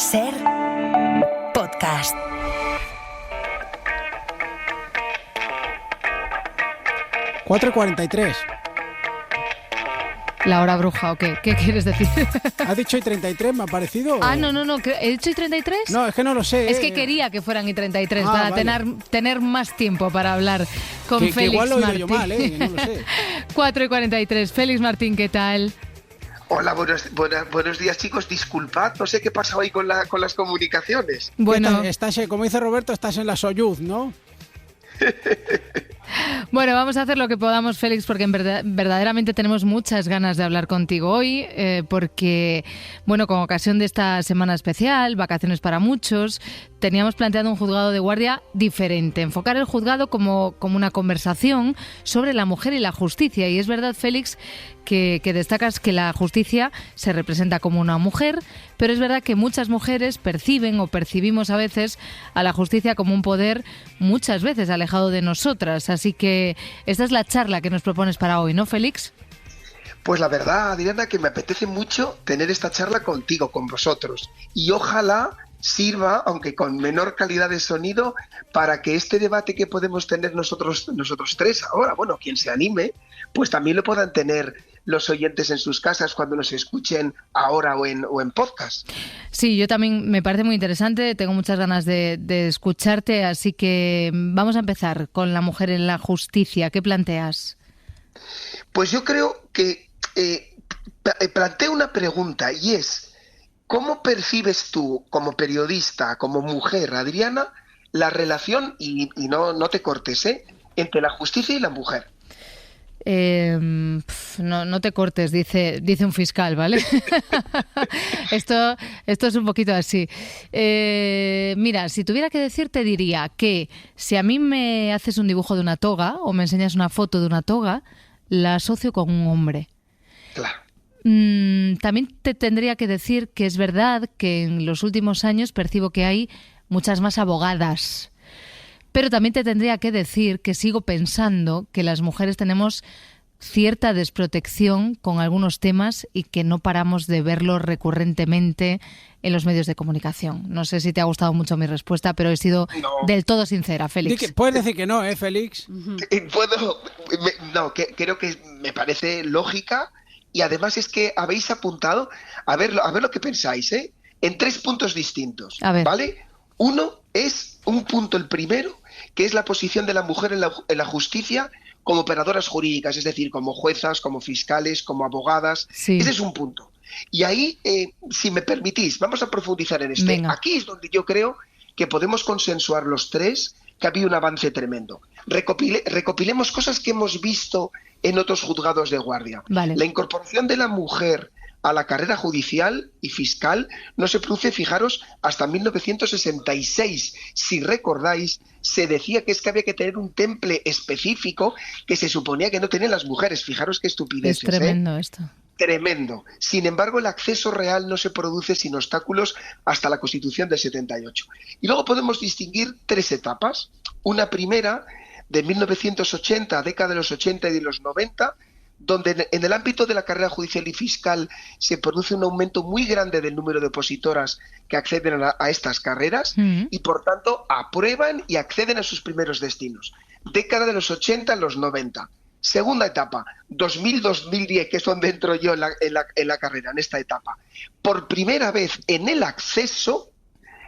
Ser podcast. Cuatro y 43. ¿La hora bruja o qué? ¿Qué quieres decir? ¿Has dicho y 33? ¿Me ha parecido? No. ¿He dicho y 33? No, es que no lo sé. Es que quería que fueran y 33 Ah, para vale. tener más tiempo para hablar con que Félix igual lo he oído Martín. yo mal, no lo sé. 4 y 43. Félix Martín, ¿qué tal? Hola, buenos días, chicos. Disculpad, no sé qué pasa hoy con las comunicaciones. Bueno, Estás, como dice Roberto, estás en la Soyuz, ¿no? Bueno, vamos a hacer lo que podamos, Félix, porque verdaderamente tenemos muchas ganas de hablar contigo hoy, porque, bueno, con ocasión de esta semana especial, vacaciones para muchos, teníamos planteado un juzgado de guardia diferente, enfocar el juzgado como una conversación sobre la mujer y la justicia. Y es verdad, Félix, que destacas que la justicia se representa como una mujer, pero es verdad que muchas mujeres perciben o percibimos a veces a la justicia como un poder muchas veces alejado de nosotras. Así que esta es la charla que nos propones para hoy, ¿no, Félix? Pues la verdad, Adriana, que me apetece mucho tener esta charla contigo, con vosotros. Y ojalá sirva, aunque con menor calidad de sonido, para que este debate que podemos tener nosotros tres ahora, bueno, quien se anime, pues también lo puedan tener los oyentes en sus casas cuando nos escuchen ahora o en podcast. Sí, yo también me parece muy interesante, tengo muchas ganas de escucharte, así que vamos a empezar con la mujer en la justicia. ¿Qué planteas? Pues yo creo que planteo una pregunta y es: ¿cómo percibes tú, como periodista, como mujer, Adriana, la relación, y no te cortes, entre la justicia y la mujer? No te cortes, dice un fiscal, ¿vale? Esto es un poquito así. Mira, si tuviera que decirte, diría que si a mí me haces un dibujo de una toga o me enseñas una foto de una toga, la asocio con un hombre. Claro. También te tendría que decir que es verdad que en los últimos años percibo que hay muchas más abogadas. Pero también te tendría que decir que sigo pensando que las mujeres tenemos cierta desprotección con algunos temas y que no paramos de verlo recurrentemente en los medios de comunicación. No sé si te ha gustado mucho mi respuesta, pero he sido del todo sincera, Félix. Puedes decir que no, Félix. Creo que me parece lógica, y además es que habéis apuntado, a ver lo que pensáis, en 3 puntos distintos, A ver. ¿vale? Uno es un punto, el primero, que es la posición de la mujer en la justicia como operadoras jurídicas, es decir, como juezas, como fiscales, como abogadas. Sí. Ese es un punto. Y ahí, si me permitís, vamos a profundizar en este. Venga. Aquí es donde yo creo que podemos consensuar los tres que ha habido un avance tremendo. Recopilemos cosas que hemos visto en otros juzgados de guardia. Vale. La incorporación de la mujer a la carrera judicial y fiscal no se produce, fijaros, hasta 1966. Si recordáis, se decía que es que había que tener un temple específico que se suponía que no tenían las mujeres. Fijaros qué estupideces. Es tremendo esto. Tremendo. Sin embargo, el acceso real no se produce sin obstáculos hasta la Constitución del 78. Y luego podemos distinguir 3 etapas. Una primera, de 1980, década de los 80 y de los 90, donde en el ámbito de la carrera judicial y fiscal se produce un aumento muy grande del número de opositoras que acceden a estas carreras y, por tanto, aprueban y acceden a sus primeros destinos. Década de los 80 a los 90. Segunda etapa, 2000-2010, que es donde entro yo en la carrera, en esta etapa. Por primera vez en el acceso,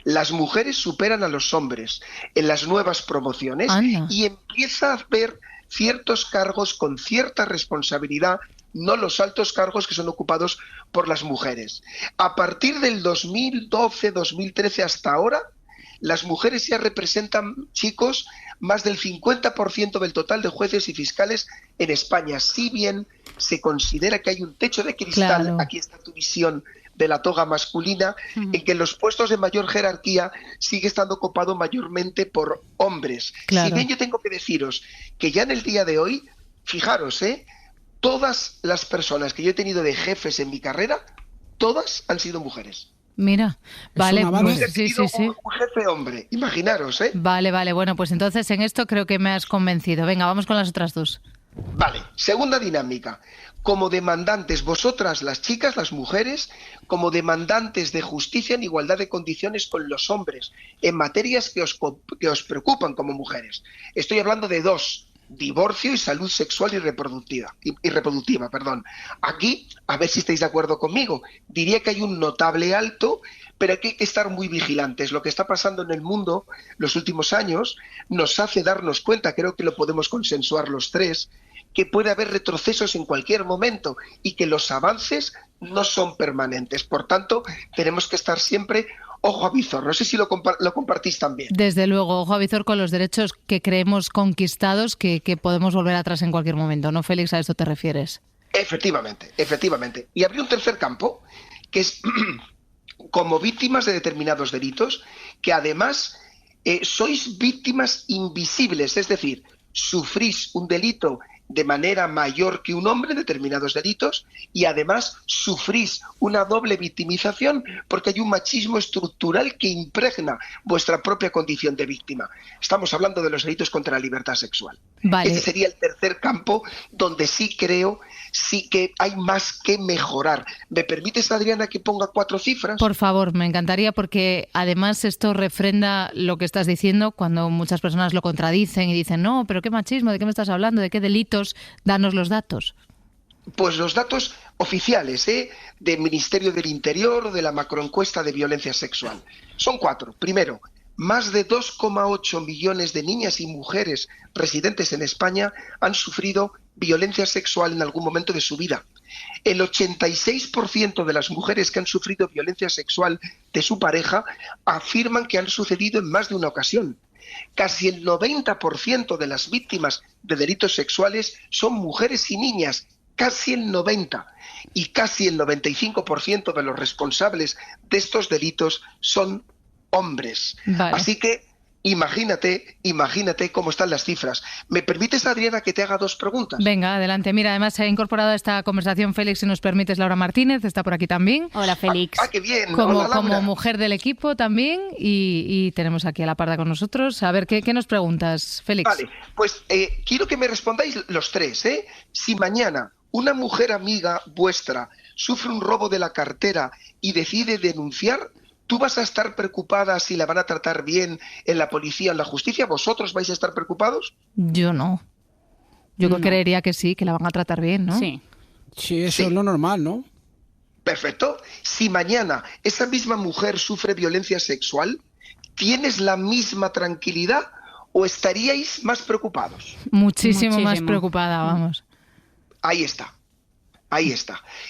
las mujeres superan a los hombres en las nuevas promociones. Anda. Y empieza a haber ciertos cargos con cierta responsabilidad, no los altos cargos que son ocupados por las mujeres. A partir del 2012-2013 hasta ahora, las mujeres ya representan, chicos, más del 50% del total de jueces y fiscales en España. Si bien se considera que hay un techo de cristal, Claro. aquí está tu visión de la toga masculina, en que los puestos de mayor jerarquía sigue estando ocupado mayormente por hombres. Claro. Si bien yo tengo que deciros que ya en el día de hoy, fijaros, todas las personas que yo he tenido de jefes en mi carrera, todas han sido mujeres. Mira, vale, un avance. pues, sí. Un jefe hombre, imaginaros, Vale, bueno, pues entonces en esto creo que me has convencido. Venga, vamos con las otras 2. Vale, segunda dinámica. como demandantes, vosotras las chicas, las mujeres, como demandantes de justicia en igualdad de condiciones con los hombres, en materias que os preocupan como mujeres. Estoy hablando de dos: divorcio y salud sexual y reproductiva. Aquí, a ver si estáis de acuerdo conmigo, diría que hay un notable alto, pero hay que estar muy vigilantes. Lo que está pasando en el mundo los últimos años nos hace darnos cuenta, creo que lo podemos consensuar los tres, que puede haber retrocesos en cualquier momento y que los avances no son permanentes. Por tanto, tenemos que estar siempre ojo a visor. No sé si lo compartís también. Desde luego, ojo a visor con los derechos que creemos conquistados, que podemos volver atrás en cualquier momento, ¿no, Félix? ¿A esto te refieres? Efectivamente. Y habría un tercer campo, que es como víctimas de determinados delitos, que además sois víctimas invisibles, es decir, sufrís un delito de manera mayor que un hombre en determinados delitos y además sufrís una doble victimización porque hay un machismo estructural que impregna vuestra propia condición de víctima. Estamos hablando de los delitos contra la libertad sexual. Vale. Este sería el tercer campo donde sí creo que hay más que mejorar. ¿Me permites, Adriana, que ponga 4 cifras? Por favor, me encantaría, porque además esto refrenda lo que estás diciendo cuando muchas personas lo contradicen y dicen, no, pero qué machismo, ¿de qué me estás hablando? ¿De qué delitos? Danos los datos. Pues los datos oficiales del Ministerio del Interior o de la macroencuesta de violencia sexual. Son 4. Primero, más de 2,8 millones de niñas y mujeres residentes en España han sufrido violencia sexual en algún momento de su vida. El 86% de las mujeres que han sufrido violencia sexual de su pareja afirman que han sucedido en más de una ocasión. Casi el 90% de las víctimas de delitos sexuales son mujeres y niñas, casi el 90%. Y casi el 95% de los responsables de estos delitos son hombres. Vale. Así que imagínate cómo están las cifras. ¿Me permites, Adriana, que te haga 2 preguntas? Venga, adelante. Mira, además se ha incorporado a esta conversación Félix, si nos permites, Laura Martínez, está por aquí también. Hola, Félix. ¡Qué bien! Como, Hola, Laura. como mujer del equipo también, y tenemos aquí a la parda con nosotros. A ver, ¿qué nos preguntas, Félix? Vale, pues quiero que me respondáis los 3. Si mañana una mujer amiga vuestra sufre un robo de la cartera y decide denunciar, ¿tú vas a estar preocupada si la van a tratar bien en la policía, en la justicia? ¿Vosotros vais a estar preocupados? Yo no. Yo No. creería que sí, que la van a tratar bien, ¿no? Sí. Sí, eso Sí. es lo normal, ¿no? Perfecto. Si mañana esa misma mujer sufre violencia sexual, ¿tienes la misma tranquilidad o estaríais más preocupados? Muchísimo más Muchísimo. preocupada, vamos. Ahí está.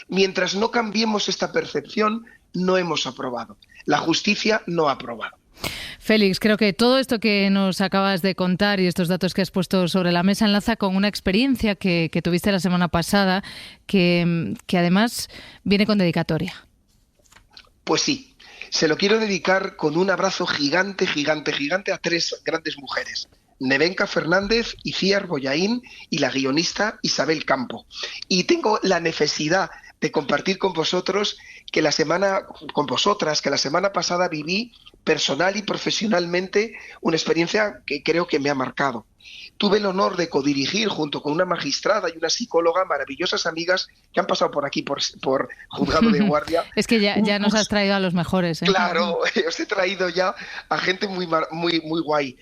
Mientras no cambiemos esta percepción, no hemos aprobado. La justicia no ha aprobado. Félix, creo que todo esto que nos acabas de contar y estos datos que has puesto sobre la mesa enlaza con una experiencia que tuviste la semana pasada, que además viene con dedicatoria. Pues sí, se lo quiero dedicar con un abrazo gigante a 3 grandes mujeres: Nevenka Fernández, Iciar Boyaín y la guionista Isabel Campo. Y tengo la necesidad de compartir con vosotras que la semana pasada viví personal y profesionalmente una experiencia que creo que me ha marcado. Tuve el honor de codirigir junto con una magistrada y una psicóloga, maravillosas amigas que han pasado por aquí por Juzgado de Guardia. Es que ya nos has traído a los mejores, ¿eh? Claro, os he traído ya a gente muy guay.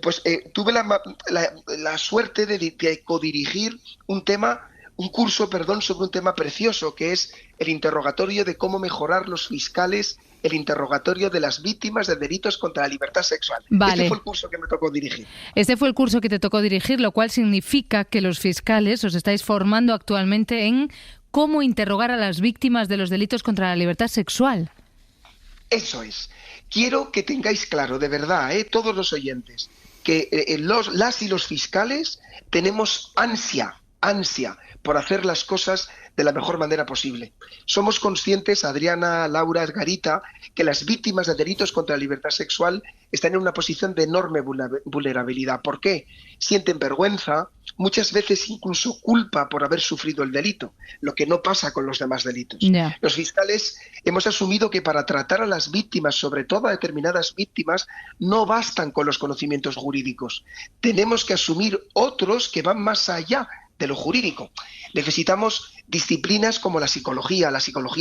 Pues tuve la suerte de codirigir un curso sobre un tema precioso, que es el interrogatorio de cómo mejorar los fiscales, el interrogatorio de las víctimas de delitos contra la libertad sexual. Vale. Este fue el curso que me tocó dirigir. Este fue el curso que te tocó dirigir, lo cual significa que los fiscales os estáis formando actualmente en cómo interrogar a las víctimas de los delitos contra la libertad sexual. Eso es. Quiero que tengáis claro, de verdad, todos los oyentes, que las y los fiscales tenemos ansia por hacer las cosas de la mejor manera posible. Somos conscientes, Adriana, Laura, Edgarita, que las víctimas de delitos contra la libertad sexual están en una posición de enorme vulnerabilidad. ¿Por qué? Sienten vergüenza, muchas veces incluso culpa por haber sufrido el delito, lo que no pasa con los demás delitos. Ya. Los fiscales hemos asumido que para tratar a las víctimas, sobre todo a determinadas víctimas, no bastan con los conocimientos jurídicos. Tenemos que asumir otros que van más allá de lo jurídico. Necesitamos disciplinas como la psicología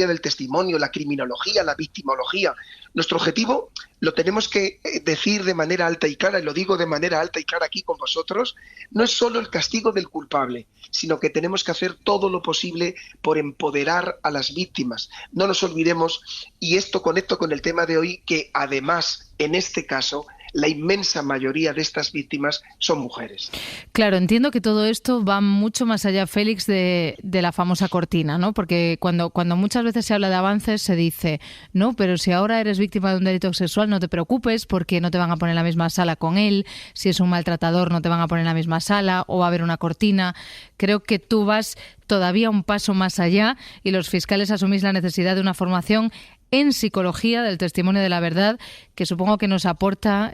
del testimonio, la criminología, la victimología. Nuestro objetivo lo tenemos que decir de manera alta y clara, y lo digo de manera alta y clara aquí con vosotros, no es solo el castigo del culpable, sino que tenemos que hacer todo lo posible por empoderar a las víctimas. No nos olvidemos, y esto conecto con el tema de hoy, que además, en este caso, la inmensa mayoría de estas víctimas son mujeres. Claro, entiendo que todo esto va mucho más allá, Félix, de la famosa cortina, ¿no? Porque cuando muchas veces se habla de avances se dice, no, pero si ahora eres víctima de un delito sexual no te preocupes porque no te van a poner en la misma sala con él, si es un maltratador no te van a poner en la misma sala o va a haber una cortina. Creo que tú vas todavía un paso más allá y los fiscales asumís la necesidad de una formación en psicología del testimonio de la verdad, que supongo que nos aporta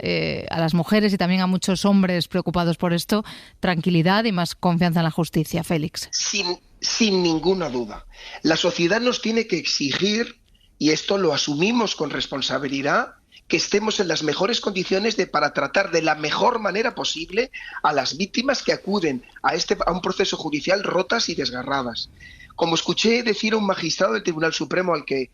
a las mujeres y también a muchos hombres preocupados por esto, tranquilidad y más confianza en la justicia. Félix. Sin ninguna duda. La sociedad nos tiene que exigir, y esto lo asumimos con responsabilidad, que estemos en las mejores condiciones para tratar de la mejor manera posible a las víctimas que acuden a un proceso judicial rotas y desgarradas. Como escuché decir a un magistrado del Tribunal Supremo al que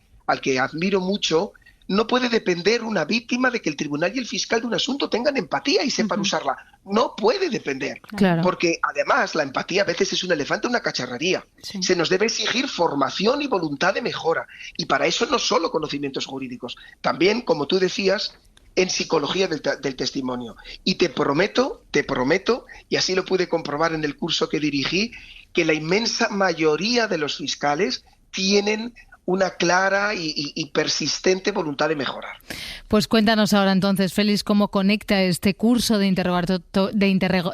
admiro mucho, no puede depender una víctima de que el tribunal y el fiscal de un asunto tengan empatía y sepan usarla. No puede depender. Claro. Porque además la empatía a veces es un elefante, una cacharrería. Sí. Se nos debe exigir formación y voluntad de mejora. Y para eso no solo conocimientos jurídicos, también, como tú decías, en psicología del testimonio. Y te prometo, y así lo pude comprobar en el curso que dirigí, que la inmensa mayoría de los fiscales tienen una clara y persistente voluntad de mejorar. Pues cuéntanos ahora entonces, Félix, cómo conecta este curso de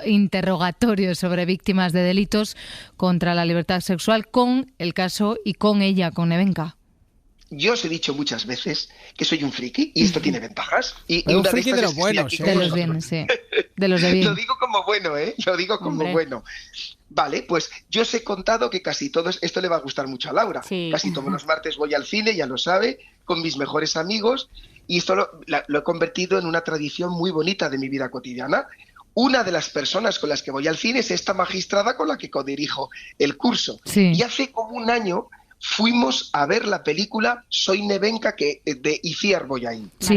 interrogatorios sobre víctimas de delitos contra la libertad sexual con el caso y con ella, con Nevenka. Yo os he dicho muchas veces que soy un friki y esto tiene ventajas. Y un una friki de los buenos, de los bienes, sí. De los de bien. Lo digo como bueno, Lo digo como bueno. Vale, pues yo os he contado que casi todos, esto le va a gustar mucho a Laura, sí. Casi todos los martes voy al cine, ya lo sabe, con mis mejores amigos, y esto lo he convertido en una tradición muy bonita de mi vida cotidiana. Una de las personas con las que voy al cine es esta magistrada con la que codirijo el curso. Sí. Y hace como un año fuimos a ver la película Soy Nevenka de Iciar Boyain. Sí,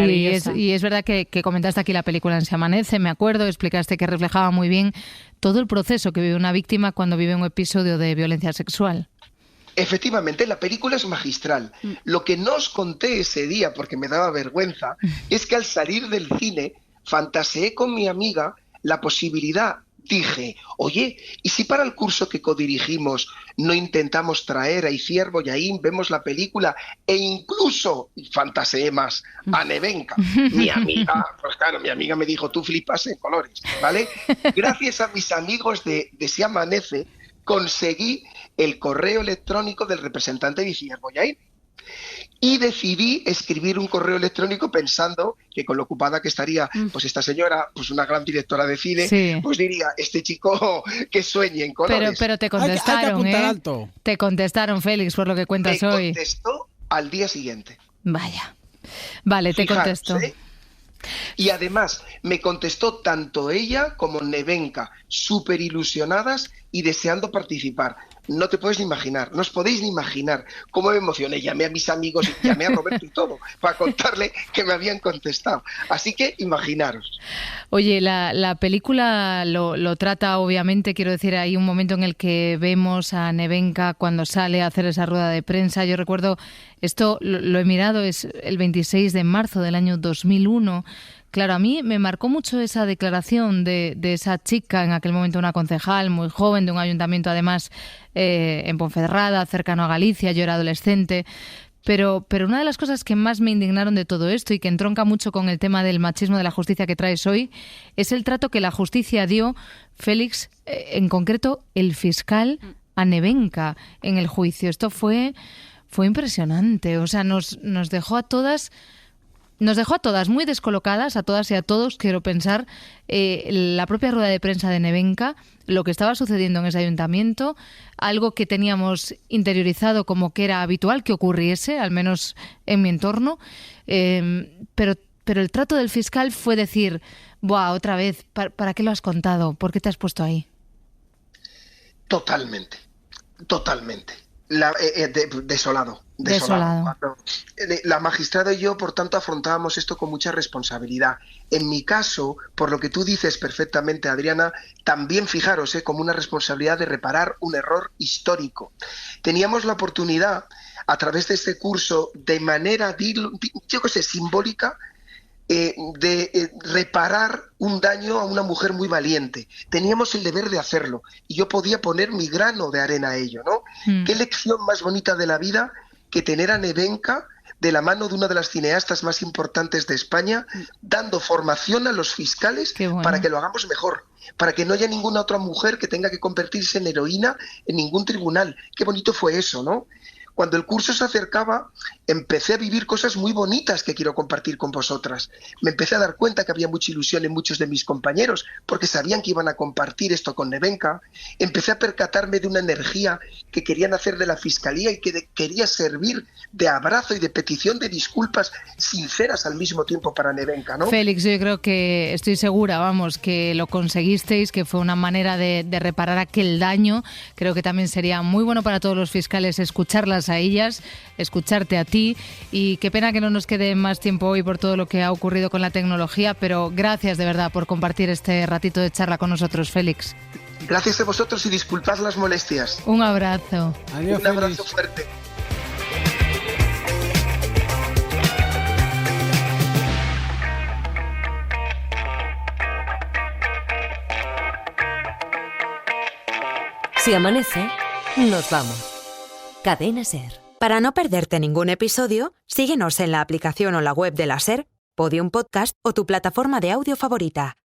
y es verdad que comentaste aquí la película en Se Amanece, me acuerdo, explicaste que reflejaba muy bien todo el proceso que vive una víctima cuando vive un episodio de violencia sexual. Efectivamente, la película es magistral. Lo que no os conté ese día, porque me daba vergüenza, es que al salir del cine fantaseé con mi amiga la posibilidad. Dije, oye, ¿y si para el curso que codirigimos no intentamos traer a Iciar Boyain, vemos la película e incluso, fantaseé más, a Nevenka? Mi amiga, pues claro, mi amiga me dijo, tú flipas en colores, ¿vale? Gracias a mis amigos de Se Amanece, conseguí el correo electrónico del representante de Iciar Boyain. Y decidí escribir un correo electrónico pensando que con lo ocupada que estaría pues esta señora, pues una gran directora de cine, sí. Pues diría, este chico que sueñe en colores. Pero te contestaron, hay que apuntar alto. Te contestaron, Félix, por lo que cuentas hoy. Me contestó al día siguiente. Vaya. Vale, te contestó. Y además me contestó tanto ella como Nevenka, súper ilusionadas y deseando participar. No te puedes ni imaginar, no os podéis ni imaginar cómo me emocioné. Llamé a mis amigos, llamé a Roberto y todo, para contarle que me habían contestado. Así que imaginaros. Oye, la película lo trata, obviamente, quiero decir, hay un momento en el que vemos a Nevenka cuando sale a hacer esa rueda de prensa. Yo recuerdo, esto lo he mirado, es el 26 de marzo del año 2001. Claro, a mí me marcó mucho esa declaración de esa chica, en aquel momento una concejal muy joven, de un ayuntamiento además en Ponferrada, cercano a Galicia, yo era adolescente. Pero una de las cosas que más me indignaron de todo esto y que entronca mucho con el tema del machismo de la justicia que traes hoy es el trato que la justicia dio, Félix, en concreto el fiscal a Nevenka en el juicio. Esto fue impresionante, o sea, nos dejó a todas... Nos dejó a todas muy descolocadas, a todas y a todos, quiero pensar, la propia rueda de prensa de Nevenka, lo que estaba sucediendo en ese ayuntamiento, algo que teníamos interiorizado como que era habitual que ocurriese, al menos en mi entorno, pero el trato del fiscal fue decir, ¡buah, otra vez! ¿Para qué lo has contado? ¿Por qué te has puesto ahí? Totalmente. Desolado. Cuando, la magistrada y yo, por tanto, afrontábamos esto con mucha responsabilidad. En mi caso, por lo que tú dices perfectamente, Adriana, también fijaros, como una responsabilidad de reparar un error histórico. Teníamos la oportunidad, a través de este curso, de manera, simbólica, de reparar un daño a una mujer muy valiente. Teníamos el deber de hacerlo y yo podía poner mi grano de arena a ello, ¿no? ¿Qué lección más bonita de la vida que tener a Nevenka de la mano de una de las cineastas más importantes de España, dando formación a los fiscales para que lo hagamos mejor, para que no haya ninguna otra mujer que tenga que convertirse en heroína en ningún tribunal? Qué bonito fue eso, ¿no? Cuando el curso se acercaba, empecé a vivir cosas muy bonitas que quiero compartir con vosotras. Me empecé a dar cuenta que había mucha ilusión en muchos de mis compañeros, porque sabían que iban a compartir esto con Nevenka. Empecé a percatarme de una energía que querían hacer de la Fiscalía y que quería servir de abrazo y de petición de disculpas sinceras al mismo tiempo para Nevenka, ¿no? Félix, yo creo que estoy segura, que lo conseguisteis, que fue una manera de reparar aquel daño. Creo que también sería muy bueno para todos los fiscales escucharlas a ellas, escucharte a ti, y qué pena que no nos quede más tiempo hoy por todo lo que ha ocurrido con la tecnología, pero gracias de verdad por compartir este ratito de charla con nosotros, Félix. Gracias a vosotros y disculpad las molestias. Un abrazo. Adiós, Un abrazo fuerte. Si amanece, nos vamos. Cadena SER. Para no perderte ningún episodio, síguenos en la aplicación o la web de la SER, Podium Podcast o tu plataforma de audio favorita.